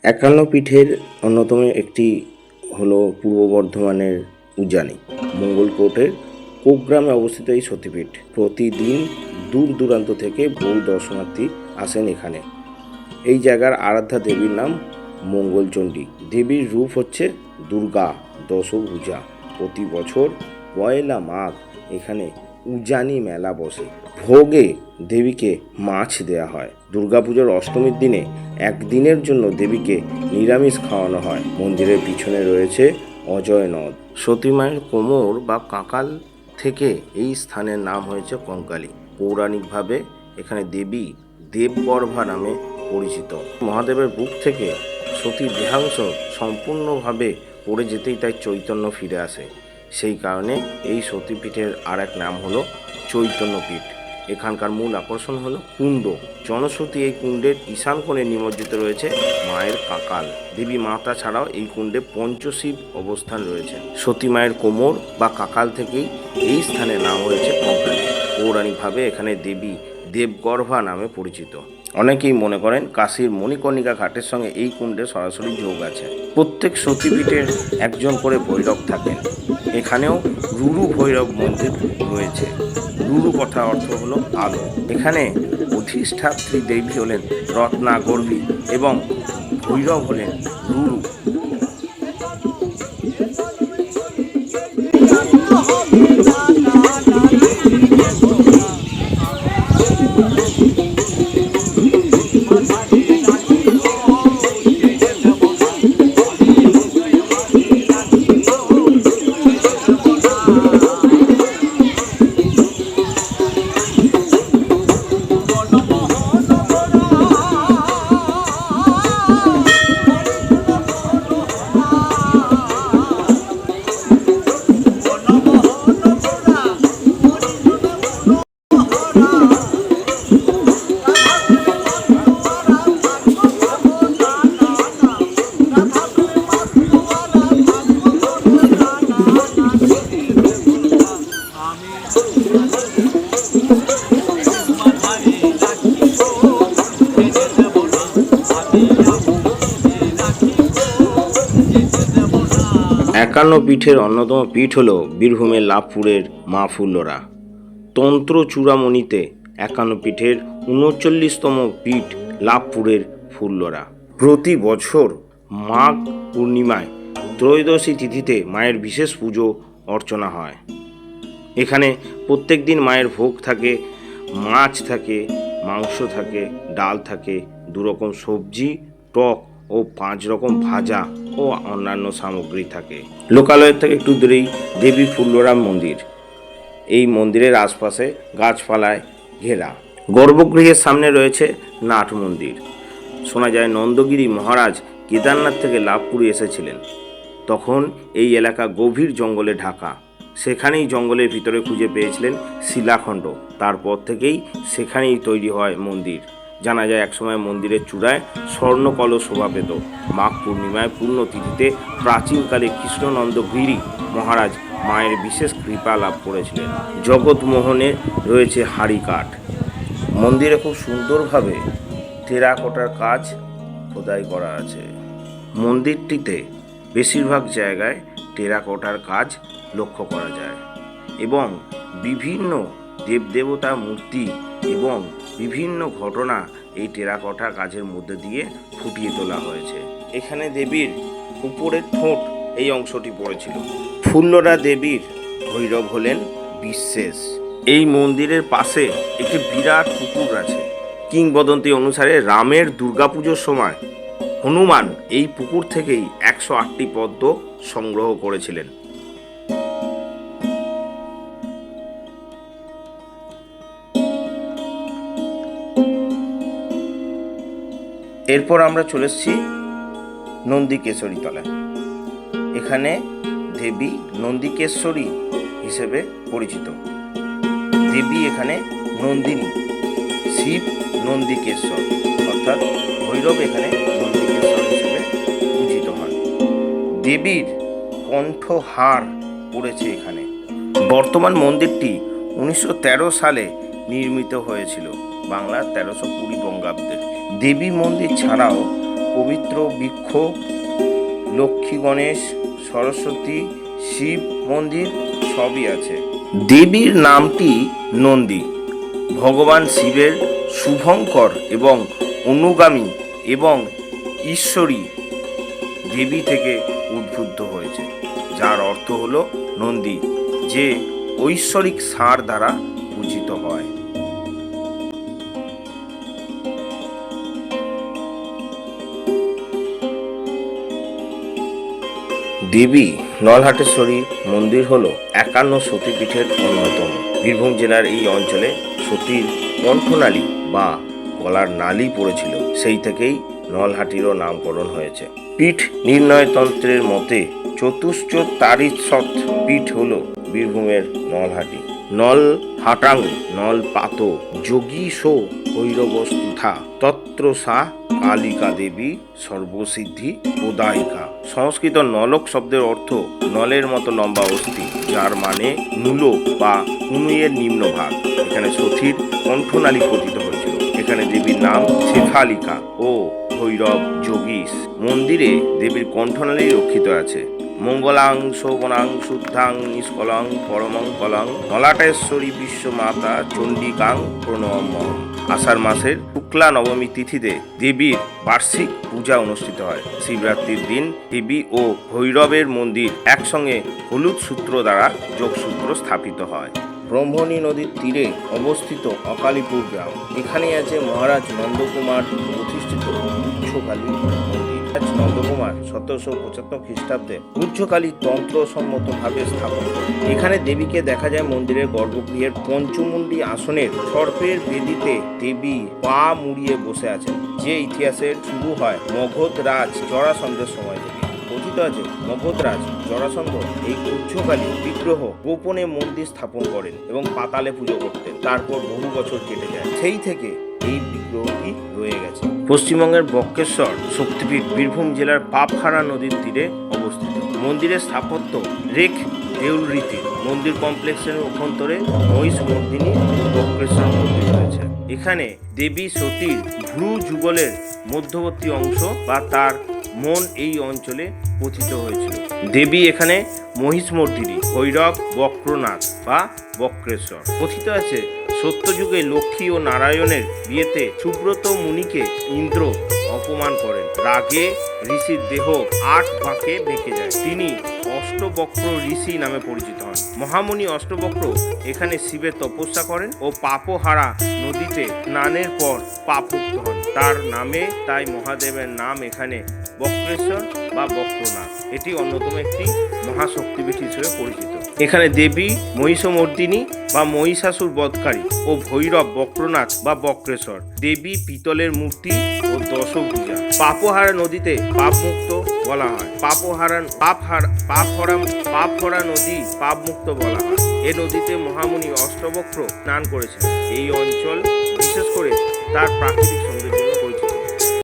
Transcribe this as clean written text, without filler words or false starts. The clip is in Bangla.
একান্ন পীঠের অন্যতম একটি হলো পূর্ব বর্ধমানের উজানি মঙ্গলকোটের কোকগ্রামে অবস্থিত এই সতীপীঠ। প্রতিদিন দূর দূরান্ত থেকে বহু দর্শনার্থী আসেন এখানে। এই জায়গার আরাধ্যা দেবীর নাম মঙ্গলচণ্ডী। দেবীর রূপ হচ্ছে দুর্গা দশভুজা। প্রতি বছর পয়লা মাঘ এখানে উজানি মেলা বসে। ভোগে দেবীকে মাছ দেয়া হয়। দুর্গাপুজোর অষ্টমীর দিনে একদিনের জন্য দেবীকে নিরামিষ খাওয়ানো হয়। মন্দিরের পিছনে রয়েছে অজয় নদ। সতীমায়ের কোমর বা কাঁকাল থেকে এই স্থানের নাম হয়েছে কঙ্কালী। পৌরাণিকভাবে এখানে দেবী দেবগর্ভা নামে পরিচিত। মহাদেবের বুক থেকে সতীর দেহাংশ সম্পূর্ণভাবে পড়ে যেতেই তাই চৈতন্য ফিরে আসে। সেই কারণে এই সতীপীঠের আর এক নাম হলো চৈতন্যপীঠ। এখানকার মূল আকর্ষণ হলো কুণ্ড। জনশ্রুতি এই কুণ্ডের ঈশান কোণে নিমজ্জিত রয়েছে মায়ের কাঁকাল। দেবী মাতা ছাড়াও এই কুণ্ডে পঞ্চশিব অবস্থান রয়েছে। সতী মায়ের কোমর বা কাঁকাল থেকেই এই স্থানের নাম হয়েছে কঙ্কালী। পৌরাণিকভাবে এখানে দেবী দেবগর্ভা নামে পরিচিত। অনেকেই মনে করেন কাশীর মণিকর্ণিকা ঘাটের সঙ্গে এই কুণ্ডে সরাসরি যোগ আছে। প্রত্যেক সতীপীঠের একজন করে ভৈরব থাকেন। এখানেও রুরু ভৈরব মন্দির রয়েছে। রুরু কথার অর্থ হলো আলো। এখানে অধিষ্ঠাত্রী দেবী হলেন রত্নাগর্ভী এবং ভৈরব হলেন রুরু। একান্ন পীঠের অন্যতম পীঠ হল বীরভূমের লাভপুরের মা ফুল্লরা। তন্ত্র চূড়ামণিতে একান্ন পীঠের ৩৯তম পীঠ লাভপুরের ফুল্লরা। প্রতি বছর মাঘ পূর্ণিমায় ত্রয়োদশী তিথিতে মায়ের বিশেষ পুজো অর্চনা হয়। এখানে প্রত্যেক দিন মায়ের ভোগ থাকে, মাছ থাকে, মাংস থাকে, ডাল থাকে, 2 রকম সবজি, টক ও 5 রকম ভাজা ও অন্যান্য সামগ্রী থাকে। লোকালয়ের থেকে একটু দূরেই দেবী ফুল্লরা মন্দির। এই মন্দিরের আশপাশে গাছপালায় ঘেরা। গর্ভগৃহের সামনে রয়েছে নাট মন্দির। শোনা যায় নন্দগিরি মহারাজ কেদারনাথ থেকে লাভপুরে এসেছিলেন। তখন এই এলাকা গভীর জঙ্গলে ঢাকা। সেখানেই জঙ্গলের ভিতরে খুঁজে পেয়েছিলেন শিলাখণ্ড। তারপর থেকেই সেখানেই তৈরি হয় মন্দির। জানা যায় একসময় মন্দিরের চূড়ায় স্বর্ণকলস শোভা পেত। মাঘ পূর্ণিমায় পূর্ণতিথিতে প্রাচীনকালে কৃষ্ণনন্দ গিরি মহারাজ মায়ের বিশেষ কৃপা লাভ করেছিলেন। জগৎমোহনে রয়েছে হাড়ি কাঠ। মন্দিরে খুব সুন্দরভাবে টেরাকোটার কাজ খোদাই করা আছে। মন্দিরটিতে বেশিরভাগ জায়গায় টেরাকোটার কাজ লক্ষ্য করা যায় এবং বিভিন্ন দেবদেবতা মূর্তি এবং বিভিন্ন ঘটনা এই টেরাকোটা কাজের মধ্যে দিয়ে ফুটিয়ে তোলা হয়েছে। এখানে দেবীর উপরের ঠোঁট এই অংশটি পড়েছিল। ফুল্লরা দেবীর ভৈরব হলেন বিশেষ। এই মন্দিরের পাশে একটি বিরাট পুকুর আছে। কিংবদন্তি অনুসারে রামের দুর্গাপুজোর সময় হনুমান এই পুকুর থেকেই 108টি পদ্ম সংগ্রহ করেছিলেন। এরপর আমরা চলে এসেছি নন্দিকেশ্বরী তলায়। এখানে দেবী নন্দিকেশ্বরী হিসেবে পরিচিত। দেবী এখানে নন্দিনী, শিব নন্দিকেশ্বর, অর্থাৎ ভৈরব এখানে নন্দিকেশ্বর হিসেবে পূজিত হন। দেবীর কণ্ঠহার পড়েছে এখানে। বর্তমান মন্দিরটি 1913 সালে নির্মিত হয়েছিল, বাংলা 1320 বঙ্গাব্দে। দেবী মন্দির ছাড়াও পবিত্র বৃক্ষ, লক্ষ্মী, গণেশ, সরস্বতী, শিব মন্দির সবই আছে। দেবীর নামটি নন্দী ভগবান শিবের শুভঙ্কর এবং অনুগামী এবং ঈশ্বরী দেবী থেকে উদ্বুদ্ধ হয়েছে, যার অর্থ হল নন্দী, যে ঐশ্বরিক ষাঁড় দ্বারা পূজিত হয়। দেবী নলহাটেশ্বরী মন্দির হল 51 সতীপীঠের অন্যতম। বীরভূম জেলার এই অঞ্চলে সতীর কণ্ঠনালী বা গলার নালী পড়েছিল, সেই থেকেই নলহাটিরও নামকরণ হয়েছে। পীঠ নির্ণয়তন্ত্রের মতে চতুশ্চ তারিৎসৎ পীঠ হল বীরভূমের নলহাটি। নল হাটাং নল পাত যোগীশো ভৈরবস্তুথা তত্র সা কালিকা দেবী সর্বসিদ্ধি প্রদায়িকা। সংস্কৃত নলক শব্দের অর্থ নলের মতো লম্বা অস্থি, যার মানে নুলো বা কুনুইয়ের নিম্নভাগ। এখানে সতীর কণ্ঠনালী পতিত হয়েছিল। এখানে দেবীর নাম শেফালিকা ও ভৈরব যোগীশ। মন্দিরে দেবীর কণ্ঠনালী রক্ষিত আছে। মঙ্গলাং শোভনাং শুদ্ধাং নিষ্কলং পরমং কলং নলাটেশ্বরী বিশ্বমাতা চণ্ডিকাং প্রণমঃ। আষাঢ় মাসের শুক্লা নবমী তিথিতে দেবীর বার্ষিক পূজা অনুষ্ঠিত হয়। শিবরাত্রির দিন দেবী ও ভৈরবের মন্দির একসঙ্গে হলুদ সূত্র দ্বারা যোগসূত্র স্থাপিত হয়। ব্রহ্মণী নদীর তীরে অবস্থিত অকালীপুর গ্রাম। এখানে আছে মহারাজ নন্দকুমার প্রতিষ্ঠিত উচ্চকালী মন্দির। নন্দকুমার 1775 খ্রিস্টাব্দে উচ্চকালী তন্ত্রসম্মতভাবে স্থাপন করেন। এখানে দেবীকে দেখা যায় মন্দিরের গর্ভগৃহের পঞ্চমুণ্ডী আসনের সর্পের বেদিতে দেবী পা মুড়িয়ে বসে আছেন, যে ইতিহাসের শুরু হয় মগধ রাজ জরাসন্ধের সময় থেকে। কথিত আছে মগধ রাজ জরাসন্ধ এই উচ্চকালী বিগ্রহ গোপনে মন্দির স্থাপন করেন এবং পাতালে পুজো করতেন। তারপর বহু বছর কেটে যায়, সেই থেকে এই বিগ্রহটি রয়ে গেছে। পশ্চিমবঙ্গের বক্রেশ্বর শক্তিপীঠ বীরভূম জেলার পাপহারা নদীর তীরে অবস্থিত। মন্দিরের স্থাপত্য রেখ দেউল রীতি। মন্দির কমপ্লেক্সের অভ্যন্তরে মহিষ মর্দিনী বক্রেশ্বর মন্দির রয়েছে। এখানে দেবী সতীর ভ্রু যুগলের মধ্যবর্তী অংশ বা তার মন এই অঞ্চলে পতিত হয়েছিল। দেবী এখানে মহিষমর্দিনী, ভৈরব বক্রনাথ বা বক্রেশ্বর। কথিত আছে সত্যযুগে লক্ষ্মী ও নারায়ণের বিয়েতে সুব্রত মুনিকে ইন্দ্র অপমান করেন। রাগে ঋষির দেহ 8 বাঁকে বেঁকে যায়। তিনি অষ্টবক্র ঋষি নামে পরিচিত হন। মহামুনি অষ্টবক্র এখানে শিবের তপস্যা করেন ও পাপহারা নদীতে স্নানের পর পাপমুক্ত হন। তার নামে তাই মহাদেবের নাম এখানে বক্রেশ্বর বা বক্রনাথ। এটি অন্যতম একটি মহাশক্তিপীঠ হিসেবে পরিচিত। এখানে দেবী মহিষমর্দিনী বা মহিষাসুর বধকারী ও ভৈরব বক্রনাথ বা বক্রেশ্বর। দেবী পিতলের মূর্তি ও দশভুজা। পাপহারা নদীতে পাপমুক্ত বলা হয়। পাপহারা নদী পাপমুক্ত বলা হয়। এই নদীতে মহামুনি অষ্টবক্র স্নান করেছেন। এই অঞ্চল বিশেষ করে তার প্রাকৃতিক সৌন্দর্য